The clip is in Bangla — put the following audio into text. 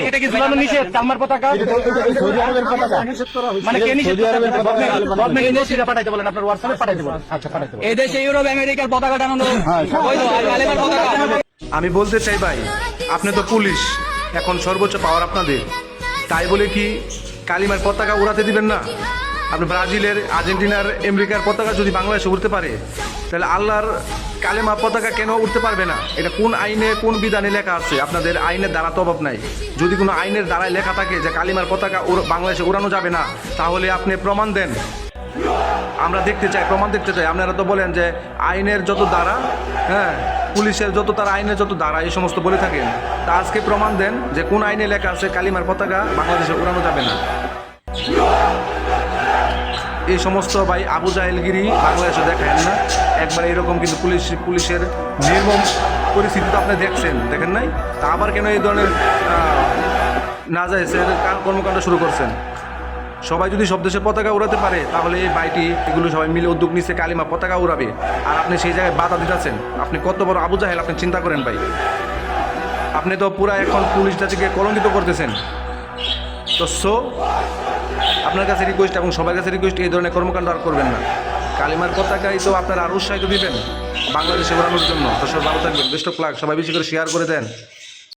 এটা কি ঝুলানো নিষেধ কালমার পতাকা? মানে কে নিষেধ করছে? গভর্নমেন্ট ইউনিভার্সিটি পাঠাইতে বলেন, আপনার হোয়াটসঅ্যাপে পাঠাইতে বলেন। আচ্ছা, পাঠাইতে বলেন। এই দেশে ইউরোপ আমেরিকার পতাকা টানানো বৈধ, আর কালেমার পতাকা। আমি বলতে চাই ভাই, আপনি তো পুলিশ, এখন সর্বোচ্চ পাওয়ার আপনাদের, তাই বলে কি কালিমার পতাকা উড়াতে দিবেন না? আপনি ব্রাজিলের, আর্জেন্টিনার, আমেরিকার পতাকা যদি বাংলাদেশে উড়তে পারে, তাহলে আল্লাহর কালেমা পতাকা কেন উঠতে পারবে না? এটা কোন আইনে, কোন বিধানে লেখা আছে? আপনাদের আইনের দ্বারা তো অভাব নাই। যদি কোনো আইনের দ্বারায় লেখা থাকে যে কালিমার পতাকা বাংলাদেশে উড়ানো যাবে না, তাহলে আপনি প্রমাণ দেন, আমরা দেখতে চাই, প্রমাণ দেখতে চাই। আপনারা তো বলেন যে আইনের যত দ্বারা, হ্যাঁ, পুলিশের যত তারা আইনের যত দ্বারা এই সমস্ত বলে থাকেন, তা আজকে প্রমাণ দেন যে কোন আইনে লেখা আছে কালিমার পতাকা বাংলাদেশে উড়ানো যাবে না। এই সমস্ত ভাই আবু জাহেলগিরি বাংলাদেশে দেখায় না একবার। এরকম কিন্তু পুলিশের নির্মম পরিস্থিতি তো আপনি দেখেন নাই? তা আবার কেন এই ধরনের নাজায়েজের কর্মকাণ্ড শুরু করছেন? সবাই যদি সব দেশে পতাকা উড়াতে পারে, তাহলে এই বাইটি এগুলো সবাই মিলে উদ্যোগ নিচ্ছে কালিমা পতাকা উড়াবে, আর আপনি সেই জায়গায় বাধা দিতেছেন। আপনি কত বড় আবু জাহেল, আপনি চিন্তা করেন ভাই। আপনি তো পুরা এখন পুলিশ জাতিকে কলঙ্কিত করতেছেন। তো আপনার কাছে রিকোয়েস্ট এবং সবার কাছে রিকোয়েস্ট, এই ধরনের কর্মকাণ্ড আর করবেন না। কালিমার পতাকাই তো আপনারা আরও উৎসাহিত দিবেন বাংলাদেশে উড়ানোর জন্য। তো সব ভালো থাকবেন, বেস্ট অফ লাক। সবাই বেশি করে শেয়ার করে দেন।